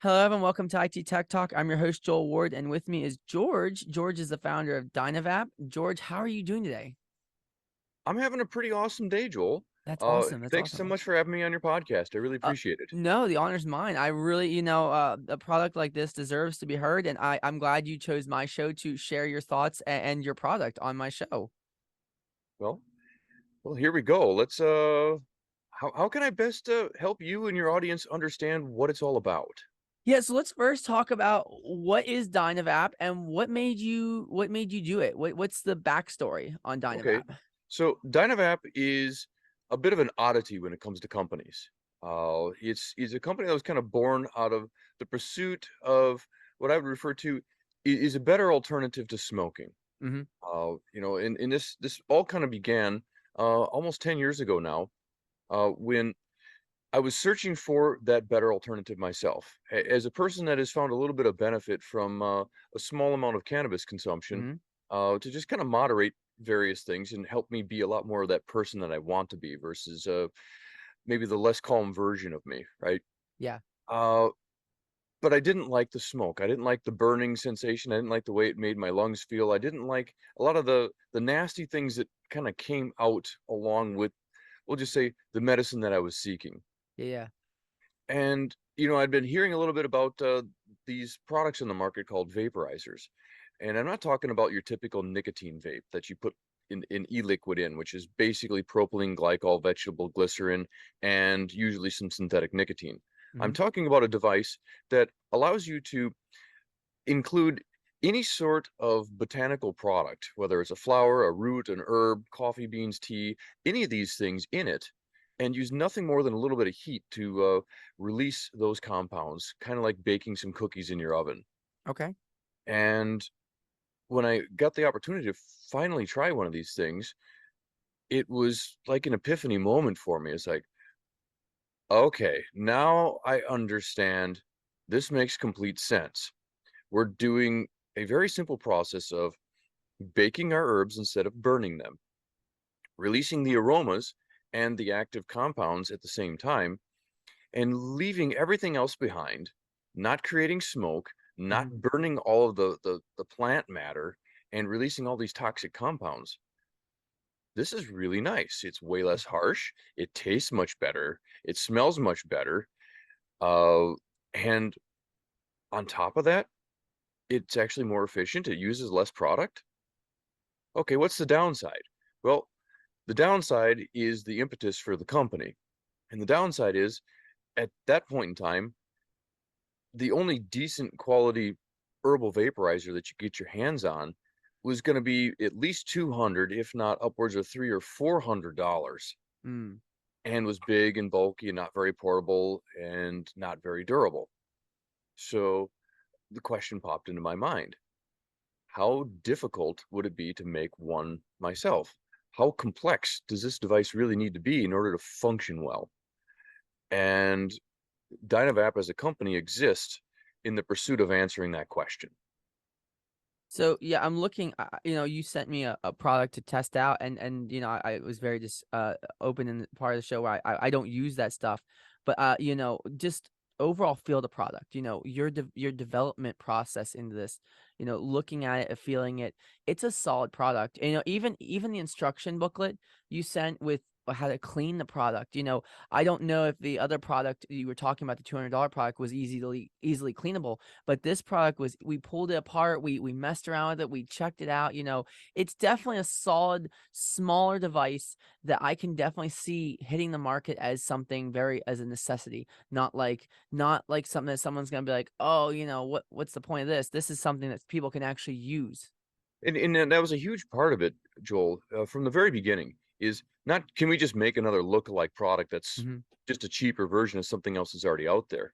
Hello, everyone. Welcome to IT Tech Talk. I'm your host, Joel Ward, and with me is George. George is the founder of DynaVap. George, how are you doing today? I'm having a pretty awesome day, Joel. That's awesome. That's Thanks so awesome. much for having me on your podcast. I really appreciate it. No, the honor's mine. I really, a product like this deserves to be heard, and I'm glad you chose my show to share your thoughts and your product on my show. Well, well, here we go. Let's how can I best help you and your audience understand what it's all about? Yeah, so let's first talk about what is DynaVap and what made you do it. What's the backstory on Okay. DynaVap? So DynaVap is a bit of an oddity when it comes to companies. It's a company that was kind of born out of the pursuit of what I would refer to is a better alternative to smoking. Mm-hmm. And this all kind of began almost 10 years ago now, when I was searching for that better alternative myself. As a person that has found a little bit of benefit from a small amount of cannabis consumption, Mm-hmm. to just kind of moderate various things and help me be a lot more of that person that I want to be versus maybe the less calm version of me, right? Yeah. Uh, but I didn't like the smoke. I didn't like the burning sensation. I didn't like the way it made my lungs feel. I didn't like a lot of the nasty things that kind of came out along with, we'll just say, the medicine that I was seeking. Yeah. And I'd been hearing a little bit about these products in the market called vaporizers. And I'm not talking about your typical nicotine vape that you put in e-liquid in, which is basically propylene glycol, vegetable glycerin, and usually some synthetic nicotine. I'm Mm-hmm. talking about a device that allows you to include any sort of botanical product, whether it's a flower, a root, an herb, coffee beans, tea, any of these things in it, and use nothing more than a little bit of heat to release those compounds, kind of like baking some cookies in your oven. Okay. And when I got the opportunity to finally try one of these things, it was like an epiphany moment for me. It's like, okay, now I understand. This makes complete sense. We're doing a very simple process of baking our herbs instead of burning them, releasing the aromas and the active compounds at the same time, and leaving everything else behind, not creating smoke, not Mm-hmm. burning all of the plant matter, and releasing all these toxic compounds. This is really nice. It's way less harsh. It tastes much better. It smells much better. Uh, and on top of that, it's actually more efficient. It uses less product. Okay, what's the downside? Well, the downside is the impetus for the company. And the downside is at that point in time, the only decent quality herbal vaporizer that you get your hands on was going to be at least 200, if not upwards of $300 or $400, Mm. and was big and bulky and not very portable and not very durable. So the question popped into my mind. How difficult would it be to make one myself? How complex does this device really need to be in order to function well? And DynaVap as a company exists in the pursuit of answering that question. So yeah, I'm looking. You sent me a product to test out, and I was very just open in the part of the show where I don't use that stuff, but just overall feel the product. Your development process into this. Looking at it, feeling it, it's a solid product. Even the instruction booklet you sent with how to clean the product. I don't know if the other product you were talking about, the $200 product, was easily cleanable. But this product was, we pulled it apart, we messed around with it, we checked it out. It's definitely a solid, smaller device that I can definitely see hitting the market as something as a necessity, not like something that someone's gonna be like, oh, what's the point of this? This is something that people can actually use. And that was a huge part of it, Joel, from the very beginning, is not, can we just make another lookalike product that's Hmm. just a cheaper version of something else that's already out there?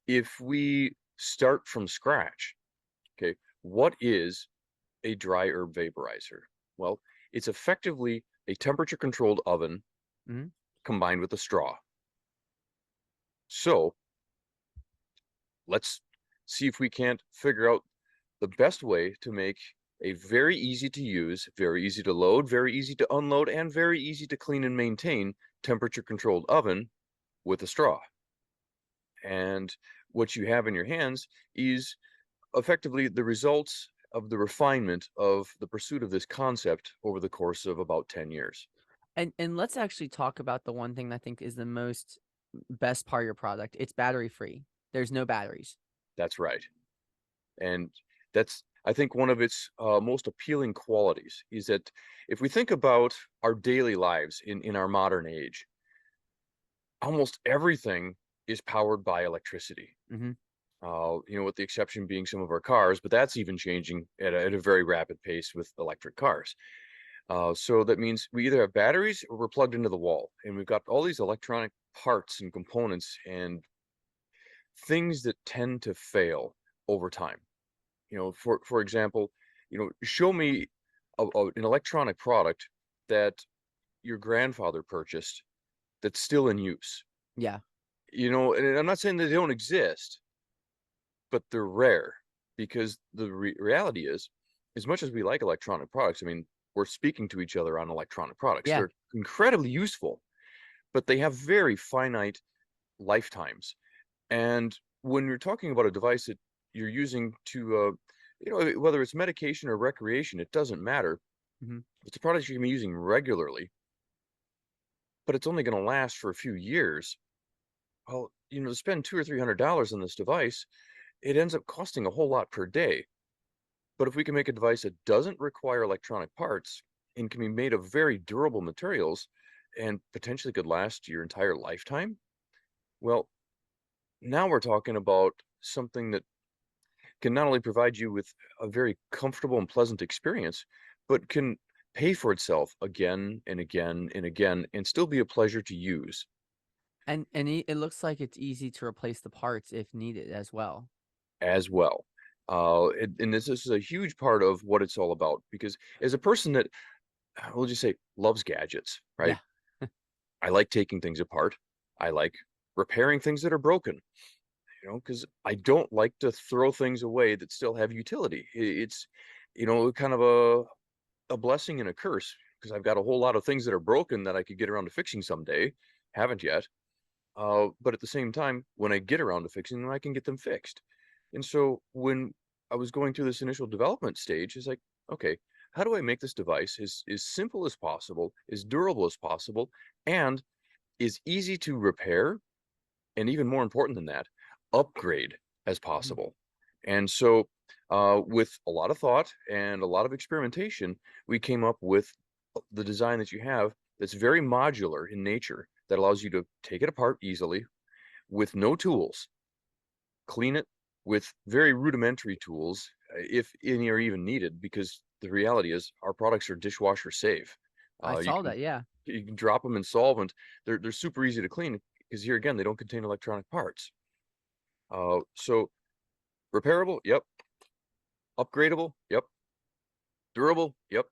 If we start from scratch, okay, what is a dry herb vaporizer? Well, it's effectively a temperature controlled oven Hmm. combined with a straw. So let's see if we can't figure out the best way to make a very easy to use, very easy to load, very easy to unload, and very easy to clean and maintain temperature controlled oven with a straw. And what you have in your hands is effectively the results of the refinement of the pursuit of this concept over the course of about 10 years. And let's actually talk about the one thing that I think is the most best part of your product. It's battery free. There's no batteries. That's right. And that's, I think, one of its most appealing qualities is that if we think about our daily lives in our modern age, almost everything is powered by electricity. Hmm. With the exception being some of our cars, but that's even changing at a very rapid pace with electric cars. So that means we either have batteries or we're plugged into the wall, and we've got all these electronic parts and components and things that tend to fail over time. For example, show me an electronic product that your grandfather purchased that's still in use. Yeah. And I'm not saying that they don't exist, but they're rare because the reality is, as much as we like electronic products, I mean, we're speaking to each other on electronic products. Yeah. They're incredibly useful, but they have very finite lifetimes. And when you're talking about a device that you're using to, whether it's medication or recreation, it doesn't matter. Hmm. It's a product you're gonna be using regularly, but it's only gonna last for a few years. Well, to spend $200 or $300 on this device, it ends up costing a whole lot per day. But if we can make a device that doesn't require electronic parts and can be made of very durable materials and potentially could last your entire lifetime, well, now we're talking about something that can not only provide you with a very comfortable and pleasant experience, but can pay for itself again and again and again and still be a pleasure to use And it looks like it's easy to replace the parts if needed as well. as well. And this is a huge part of what it's all about because as a person that, we'll just say, loves gadgets, right? Yeah. I like taking things apart. I like repairing things that are broken, because I don't like to throw things away that still have utility. It's, kind of a blessing and a curse because I've got a whole lot of things that are broken that I could get around to fixing someday. Haven't yet. But at the same time, when I get around to fixing them, I can get them fixed. And so when I was going through this initial development stage, it's like, okay, how do I make this device as simple as possible, as durable as possible, and as easy to repair, and even more important than that, upgrade as Mhm. possible? And so, with a lot of thought and a lot of experimentation, we came up with the design that you have that's very modular in nature that allows you to take it apart easily with no tools, clean it with very rudimentary tools, if any are even needed, because the reality is our products are dishwasher safe. I You saw can that. Yeah. you can drop them in solvent. They're super easy to clean because here again they don't contain electronic parts. So repairable, yep. Upgradable, yep. Durable, yep.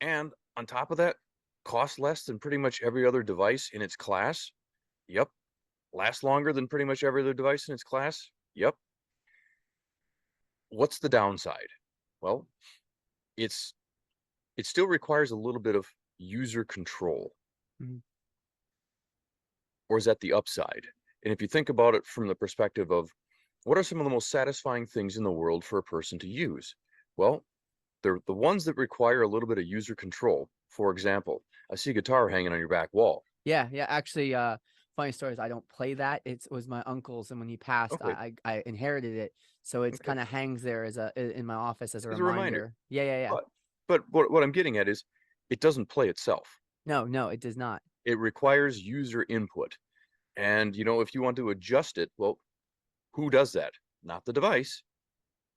And on top of that, cost less than pretty much every other device in its class. Yep. Last longer than pretty much every other device in its class. Yep. What's the downside? Well, it's it still requires a little bit of user control, Mhm. or is that the upside? And if you think about it from the perspective of what are some of the most satisfying things in the world for a person to use? Well, they're the ones that require a little bit of user control. For example, I see a guitar hanging on your back wall. Yeah. Yeah. Actually, funny stories. I don't play that. It was my uncle's, and when he passed, Okay, I inherited it. So it's okay. kind of hangs there as in my office as a As a reminder. reminder. Yeah. Yeah. Yeah. But what I'm getting at is it doesn't play itself. No, no, it does not. It requires user input. And if you want to adjust it, well, who does that? Not the device,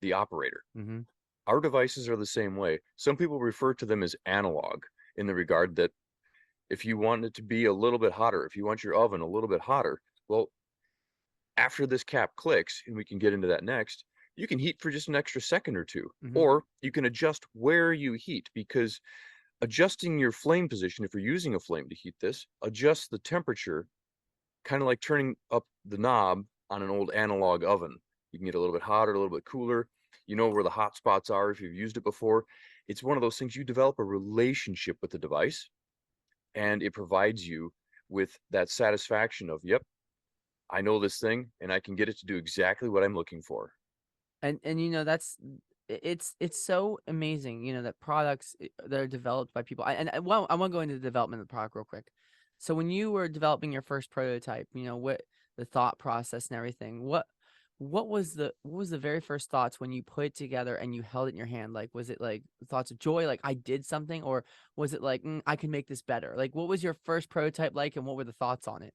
the operator. Hmm. Our devices are the same way. Some people refer to them as analog in the regard that if you want it to be a little bit hotter, if you want your oven a little bit hotter, well, after this cap clicks, and we can get into that next, you can heat for just an extra second or two, Hmm. or you can adjust where you heat because adjusting your flame position, if you're using a flame to heat this, adjusts the temperature kind of like turning up the knob on an old analog oven. You can get a little bit hotter, a little bit cooler. You know where the hot spots are if you've used it before. It's one of those things you develop a relationship with the device, and it provides you with that satisfaction of, yep, I know this thing and I can get it to do exactly what I'm looking for. And that's it's so amazing, that products that are developed by people. Well, I want to go into the development of the product real quick. So when you were developing your first prototype, what the thought process and everything, what was the very first thoughts when you put it together and you held it in your hand? Like, was it like thoughts of joy, like I did something, or was it like I can make this better? Like, what was your first prototype like, and what were the thoughts on it?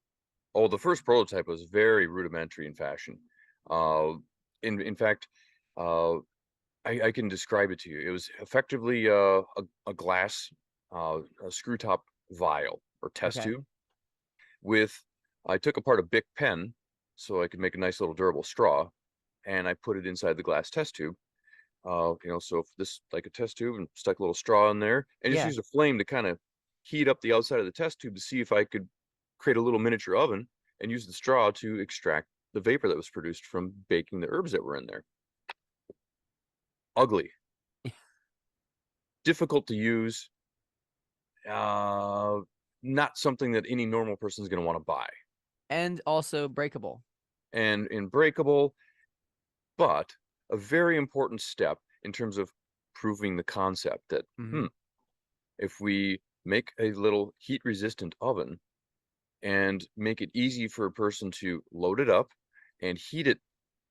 Oh, the first prototype was very rudimentary in fashion. Uh, in fact, uh, I can describe it to you. It was effectively a glass, a screw top vial or test Okay. tube with, I took apart a Bic pen so I could make a nice little durable straw, and I put it inside the glass test tube. So if this like a test tube, and stuck a little straw in there and just Yeah. used a flame to kind of heat up the outside of the test tube to see if I could create a little miniature oven and use the straw to extract the vapor that was produced from baking the herbs that were in there. Ugly, difficult to use, uh, not something that any normal person is going to want to buy, And also breakable. and breakable, but a very important step in terms of proving the concept that, Hmm. if we make a little heat resistant oven and make it easy for a person to load it up and heat it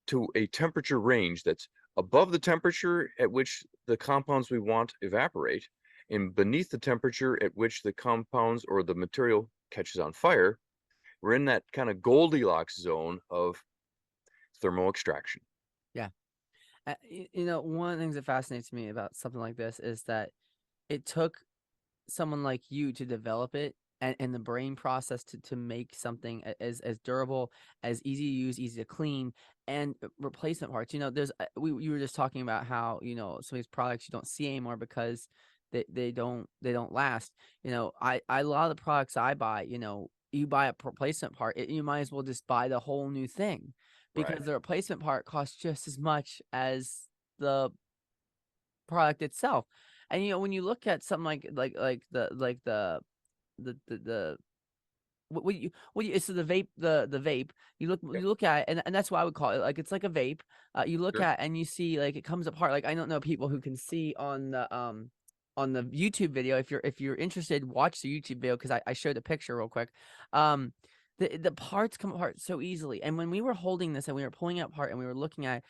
to a temperature range that's above the temperature at which the compounds we want evaporate and beneath the temperature at which the compounds or the material catches on fire, we're in that kind of Goldilocks zone of thermal extraction. Yeah. One of the things that fascinates me about something like this is that it took someone like you to develop it, and the brain process to make something as durable, as easy to use, easy to clean, and replacement parts. There's you were just talking about how some of these products you don't see anymore because they don't last. A lot of the products I buy, you buy a replacement part, you might as well just buy the whole new thing, Right. because the replacement part costs just as much as the product itself. And when you look at something like the what you so the vape, Yep. you look at it, and that's why I would call it, like, it's like a vape. You look Sure. at it and you see, like, it comes apart. Like, I don't know people who can see on the YouTube video. If you're interested, watch the YouTube video, because I showed a picture real quick. um the parts come apart so easily, and when we were holding this and we were pulling it apart and we were looking at,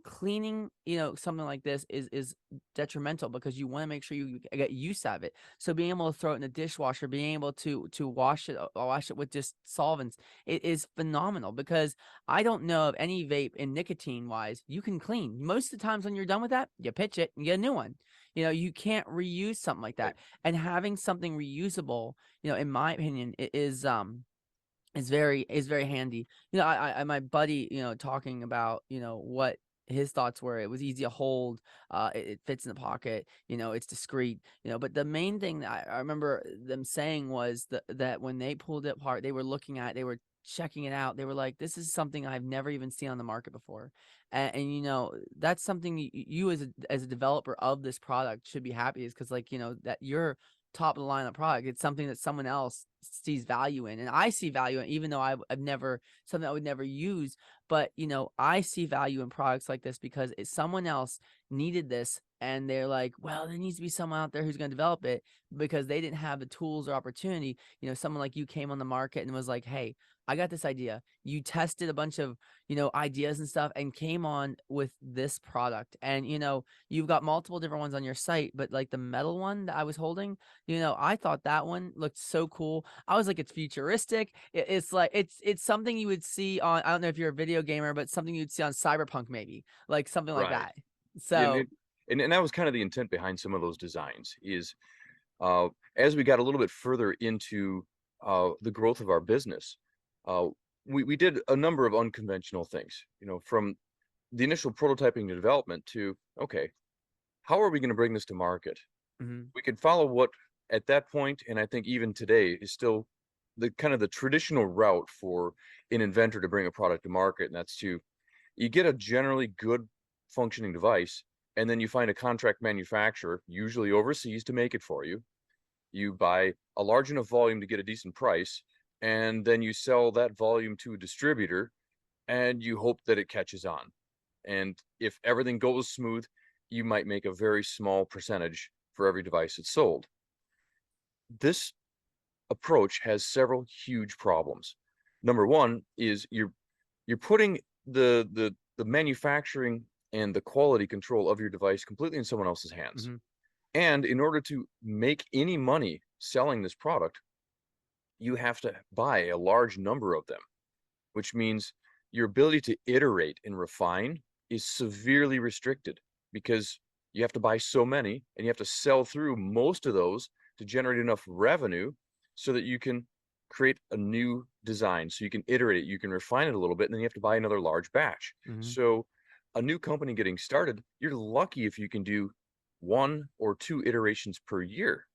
cleaning, something like this is detrimental, because you want to make sure you get use out of it. So being able to throw it in the dishwasher, being able to wash it with just solvents, it is phenomenal, because I don't know of any vape in nicotine wise you can clean. Most of the times when you're done with that, you pitch it and get a new one. You can't reuse something like Right. that. And having something reusable, in my opinion, is very handy. My buddy, talking about, what his thoughts were. It was easy to hold. It fits in the pocket. It's discreet. But the main thing that I remember them saying was that when they pulled it apart, they were looking at, it, they were checking it out. They were like, "This is something I've never even seen on the market before," and that's something you as a developer of this product should be happy, is because, like, that you're top of the line of product. It's something that someone else sees value in, and I see value in, even though I've never, something I would never use. But I see value in products like this because someone else needed this, and they're like, well, there needs to be someone out there who's going to develop it, because they didn't have the tools or opportunity. Someone like you came on the market and was like, hey, I got this idea. You tested a bunch of ideas and stuff, and came on with this product. And you've got multiple different ones on your site, but like the metal one that I was holding, I thought that one looked so cool. I was like, it's futuristic. It's like it's something you would see on, I don't know if you're a video gamer, but something you'd see on Cyberpunk, maybe, like something like Right. that. And So, and that was kind of the intent behind some of those designs is, uh, as we got a little bit further into the growth of our business, uh, we did a number of unconventional things, from the initial prototyping to development to, okay, how are we going to bring this to market? mhm. We could follow what at that point, and I think even today is still the kind of the traditional route for an inventor to bring a product to market, and that's to you get a generally good functioning device, and then you find a contract manufacturer, usually overseas, to make it for you. You buy a large enough volume to get a decent price, and then you sell that volume to a distributor, and you hope that it catches on. And if everything goes smooth, you might make a very small percentage for every device that's sold. This approach has several huge problems. Number one is you're putting the manufacturing and the quality control of your device completely in someone else's hands. Hmm. And in order to make any money selling this product, you have to buy a large number of them, which means your ability to iterate and refine is severely restricted because you have to buy so many and you have to sell through most of those to generate enough revenue so that you can create a new design, so you can iterate it, you can refine it a little bit, and then you have to buy another large batch. Hmm. So a new company getting started, you're lucky if you can do 1 or 2 iterations per year.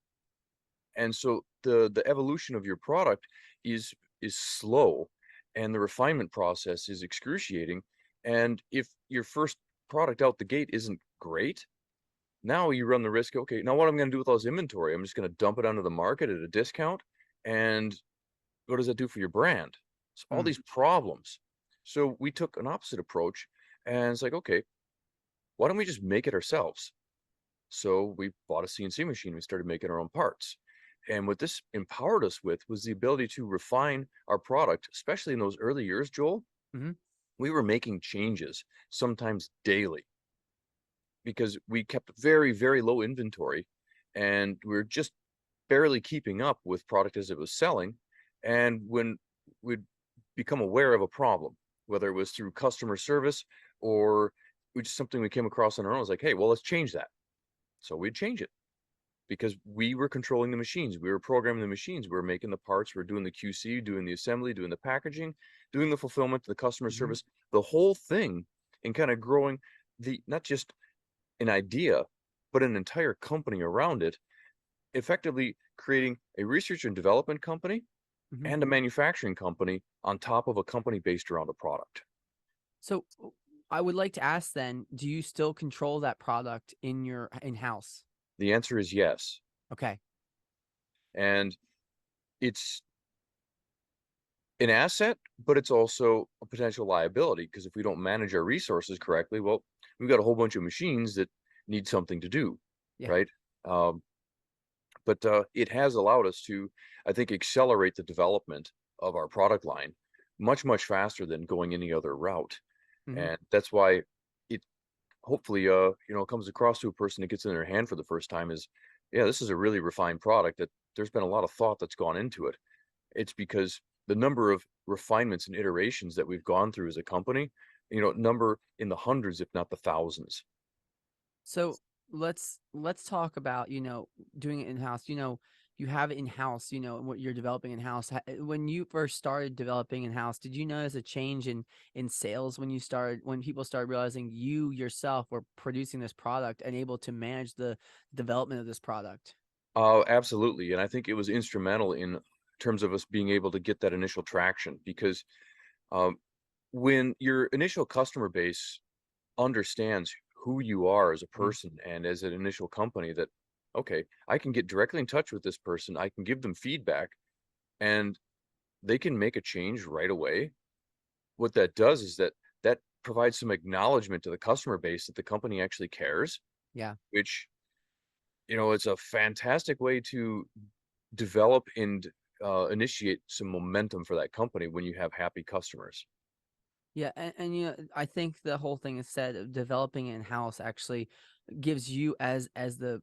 And so the evolution of your product is slow, and the refinement process is excruciating. And if your first product out the gate isn't great, now you run the risk, okay, now what am I going to do with all this inventory? I'm just going to dump it onto the market at a discount. And what does that do for your brand? So all Mm. these problems. So we took an opposite approach, and it's like, okay, why don't we just make it ourselves? So we bought a CNC machine. We started making our own parts. And what this empowered us with was the ability to refine our product, especially in those early years, Joel. Hmm. We were making changes sometimes daily because we kept very, very low inventory, and we are just barely keeping up with product as it was selling. And when we'd become aware of a problem, whether it was through customer service or just something we came across on our own, it was like, hey, well, let's change that. So we'd change it because we were controlling the machines. We were programming the machines. We were making the parts. We were doing the QC, doing the assembly, doing the packaging, doing the fulfillment, the customer Hmm. service, the whole thing, and kind of growing the not just an idea, but an entire company around it, effectively creating a research and development company Hmm. and a manufacturing company on top of a company based around a product. So I would like to ask then, do you still control that product in your in-house? The answer is yes. Okay. And it's an asset, but it's also a potential liability because if we don't manage our resources correctly, well, we've got a whole bunch of machines that need something to do, Yeah. right? Um, but it has allowed us to, I think, accelerate the development of our product line much, much faster than going any other route. Hmm. And that's why it hopefully, comes across to a person that gets in their hand for the first time is, yeah, this is a really refined product that there's been a lot of thought that's gone into it. It's because the number of refinements and iterations that we've gone through as a company, number in the hundreds, if not the thousands. So let's talk about, doing it in-house. You have it in-house, what you're developing in-house. When you first started developing in-house, did you notice a change in sales when people started realizing you yourself were producing this product and able to manage the development of this product? Absolutely. And I think it was instrumental in terms of us being able to get that initial traction because um, when your initial customer base understands who you are as a Mhm. person and as an initial company, that, okay, I can get directly in touch with this person, I can give them feedback, and they can make a change right away. What that does is that provides some acknowledgement to the customer base that the company actually cares, Yeah. which, it's a fantastic way to develop and initiate some momentum for that company when you have happy customers. Yeah, and I think the whole thing is said of developing in-house actually gives you as the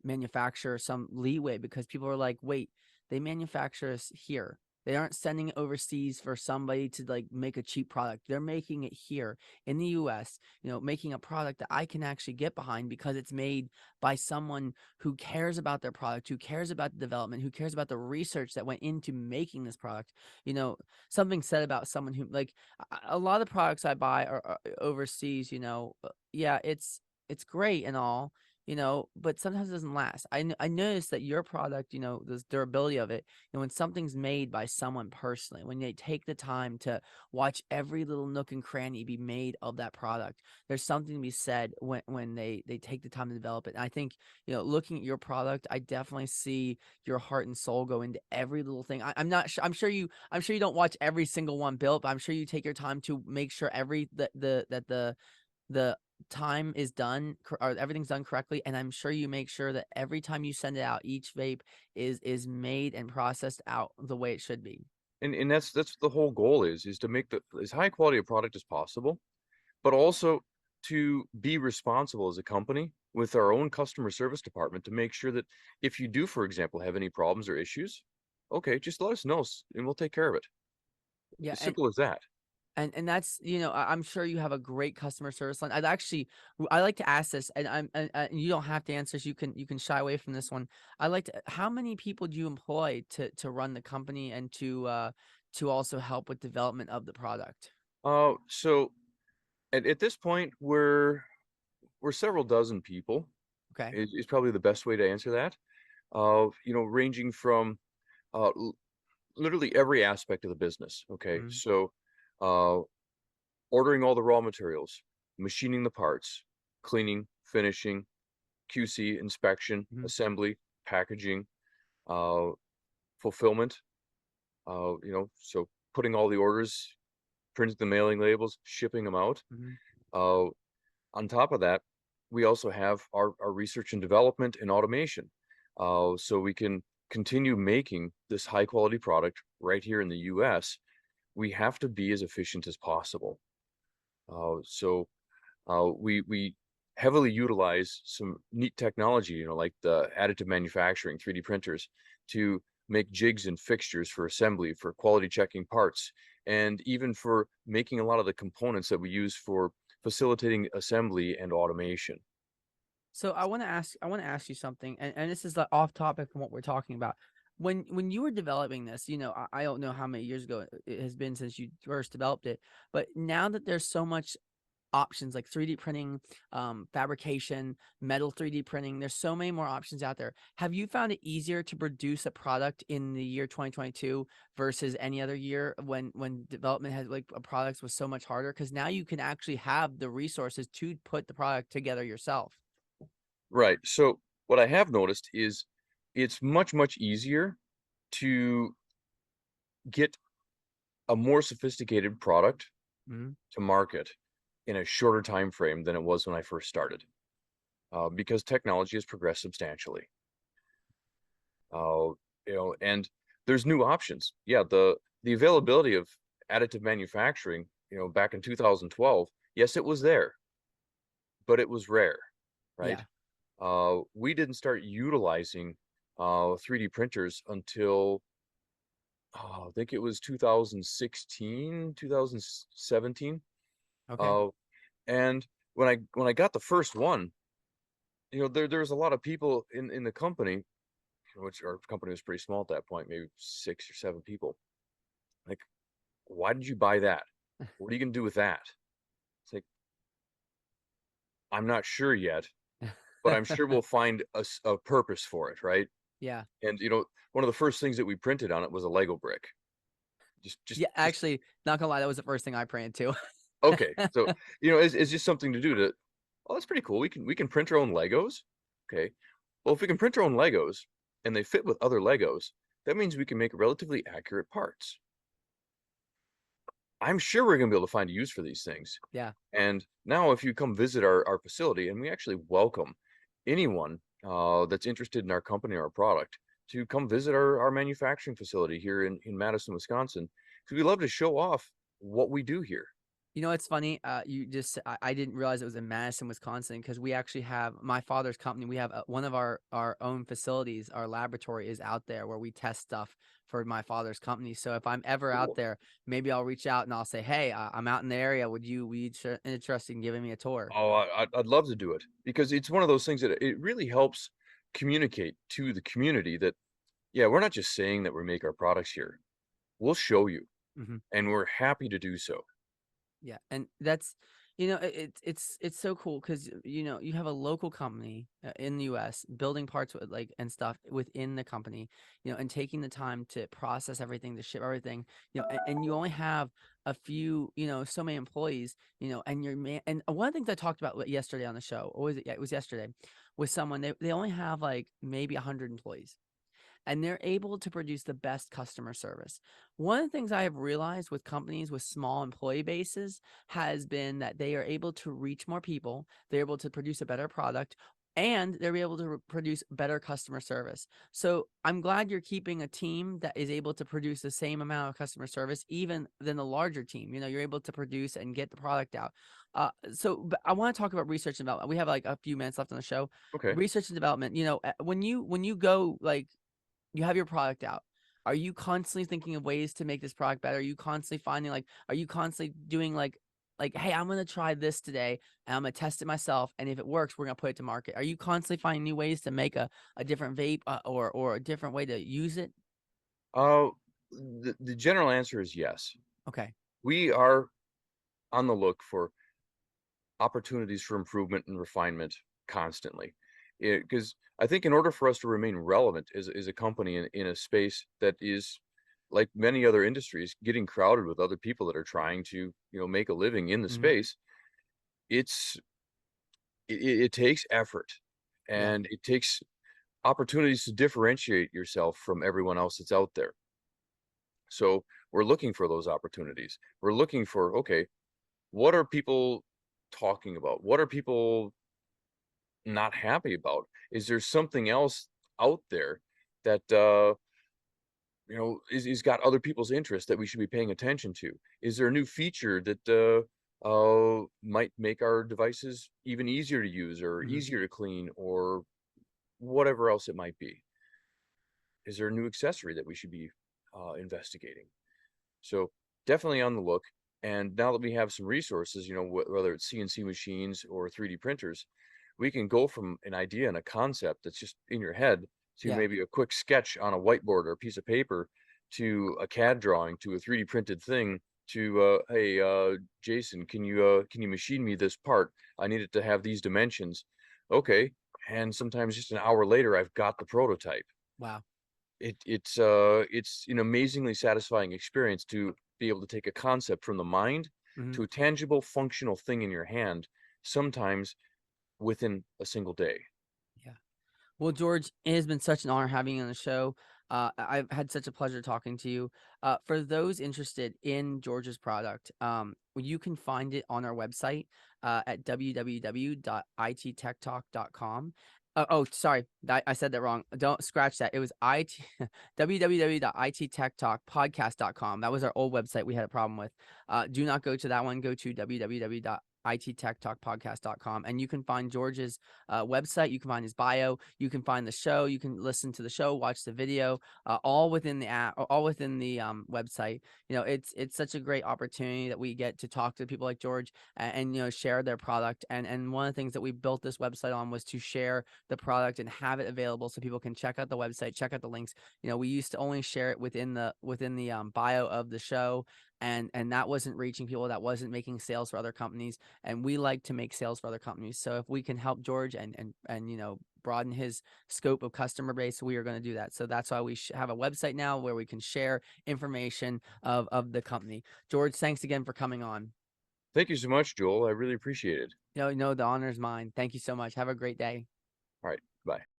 manufacturer some leeway because people are like, wait, they manufacture us here. They aren't sending it overseas for somebody to like make a cheap product. They're making it here in the US, making a product that I can actually get behind because it's made by someone who cares about their product, who cares about the development, who cares about the research that went into making this product. You know, something said about someone who like a lot of products I buy are overseas, yeah, it's great and all, but sometimes it doesn't last. I noticed that your product, the durability of it, when something's made by someone personally, when they take the time to watch every little nook and cranny be made of that product, there's something to be said when they take the time to develop it. And I think, looking at your product, I definitely see your heart and soul go into every little thing. I'm not sure. I'm sure you don't watch every single one built, but I'm sure you take your time to make sure the time is done or everything's done correctly, and I'm sure you make sure that every time you send it out, each vape is made and processed out the way it should be. And that's the whole goal is to make the as high quality a product as possible, but also to be responsible as a company with our own customer service department to make sure that if you do, for example, have any problems or issues, okay, just let us know and we'll take care of it. Yeah, As simple as that. and that's, I'm sure you have a great customer service line. I like to ask this, and and you don't have to answer this. You can shy away from this one. How many people do you employ to run the company and to also help with development of the product? So at this point, we're several dozen people Okay. is probably the best way to answer that. Ranging from uh, literally every aspect of the business. Okay, Mm-hmm. so uh, ordering all the raw materials, machining the parts, cleaning, finishing, QC, inspection, assembly, packaging, uh, fulfillment. So putting all the orders, printing the mailing labels, shipping them out. Mm-hmm. Uh, on top of that, we also have our research and development and automation. So we can continue making this high quality product right here in the US. We have to be as efficient as possible. We heavily utilize some neat technology, like the additive manufacturing, 3D printers, to make jigs and fixtures for assembly, for quality checking parts, and even for making a lot of the components that we use for facilitating assembly and automation. So I want to ask you something, and this is like off topic from what we're talking about. When you were developing this, I don't know how many years ago it has been since you first developed it, but now that there's so much options like 3D printing, fabrication, metal 3D printing, there's so many more options out there. Have you found it easier to produce a product in the year 2022 versus any other year when development has like products was so much harder? Because now you can actually have the resources to put the product together yourself. Right. So what I have noticed is it's much, much easier to get a more sophisticated product Mhm. to market in a shorter time frame than it was when I first started, because technology has progressed substantially. Uh, and there's new options. Yeah, the availability of additive manufacturing, back in 2012, yes, it was there, but it was rare, right? Yeah. We didn't start utilizing 3D printers until I think it was 2016, 2017. Okay. Uh, and when I got the first one, there's a lot of people in the company, which our company was pretty small at that point, maybe 6 or 7 people. Like, why did you buy that? What are you gonna do with that? It's like, I'm not sure yet, but I'm sure we'll find a purpose for it, right? Yeah. And one of the first things that we printed on it was a Lego brick. Yeah, Just actually, not gonna lie, that was the first thing I prayed to. okay. So it's just something to do to. Oh, that's pretty cool. We can print our own Legos. Okay. Well, if we can print our own Legos and they fit with other Legos, that means we can make relatively accurate parts. I'm sure we're gonna be able to find a use for these things. Yeah. And now, if you come visit our facility, and we actually welcome anyone that's interested in our company or our product to come visit our manufacturing facility here in Madison, Wisconsin, because we love to show off what we do here. It's funny. I didn't realize it was in Madison, Wisconsin, because we actually have my father's company. We have one of our own facilities. Our laboratory is out there where we test stuff for my father's company. So if I'm ever out Cool. there, maybe I'll reach out and I'll say, "Hey, I'm out in the area. Would you be interested in giving me a tour?" Oh, I'd love to do it because it's one of those things that it really helps communicate to the community that, yeah, we're not just saying that we make our products here. We'll show you, Hmm. and we're happy to do so. Yeah, and that's It's so cool because you have a local company in the U.S. building parts with like and stuff within the company, and taking the time to process everything, to ship everything, and you only have a few, so many employees, and your man. And one of the things I talked about yesterday on the show, or was it? Yeah, it was yesterday, with someone. They only have like maybe 100 employees, and they're able to produce the best customer service. One of the things I have realized with companies with small employee bases has been that they are able to reach more people, they're able to produce a better product, and they're able to produce better customer service. So I'm glad you're keeping a team that is able to produce the same amount of customer service, even than the larger team. You're able to produce and get the product out. But I want to talk about research and development. We have like a few minutes left on the show. Okay. Research and development. When you go like you have your product out. Are you constantly thinking of ways to make this product better? Are you constantly finding like, are you constantly doing like, hey, I'm gonna try this today and I'm gonna test it myself, and if it works, we're gonna put it to market. Are you constantly finding new ways to make a different vape or a different way to use it? Uh, the general answer is yes. Okay. We are on the look for opportunities for improvement and refinement constantly. Because I think in order for us to remain relevant as a company in a space that is, like many other industries, getting crowded with other people that are trying to, make a living in the Hmm. space, it's it takes effort, Yeah. and it takes opportunities to differentiate yourself from everyone else that's out there. So we're looking for those opportunities. We're looking for, okay, what are people talking about? What are people not happy about? Is there something else out there that is got other people's interest that we should be paying attention to? Is there a new feature that might make our devices even easier to use or Hmm. easier to clean or whatever else it might be? Is there a new accessory that we should be investigating? So definitely on the look. And now that we have some resources, whether it's CNC machines or 3D printers, we can go from an idea and a concept that's just in your head to Yeah. maybe a quick sketch on a whiteboard or a piece of paper to a CAD drawing to a 3D printed thing to hey Jason, can you machine me this part? I need it to have these dimensions. Okay. And sometimes just an hour later I've got the prototype. Wow. It's an amazingly satisfying experience to be able to take a concept from the mind Hmm. to a tangible functional thing in your hand, sometimes within a single day. Yeah. Well, George, it has been such an honor having you on the show. I've had such a pleasure talking to you. For those interested in George's product, you can find it on our website at www.ittechtalk.com. Sorry, I said that wrong. Don't scratch that. It was www.ittechtalkpodcast.com. That was our old website we had a problem with. Do not go to that one. Go to www.ittechtalkpodcast.com, and you can find George's website. You can find his bio. You can find the show. You can listen to the show, watch the video, all within the app, all within the website. It's such a great opportunity that we get to talk to people like George and share their product. And one of the things that we built this website on was to share the product and have it available so people can check out the website, check out the links. We used to only share it within the bio of the show. And that wasn't reaching people, that wasn't making sales for other companies, and we like to make sales for other companies. So if we can help George and broaden his scope of customer base, we are going to do that. So that's why we have a website now where we can share information of the company. George, thanks again for coming on. Thank you so much, Joel. I really appreciate it. No, the honor is mine. Thank you so much. Have a great day. All right. Bye.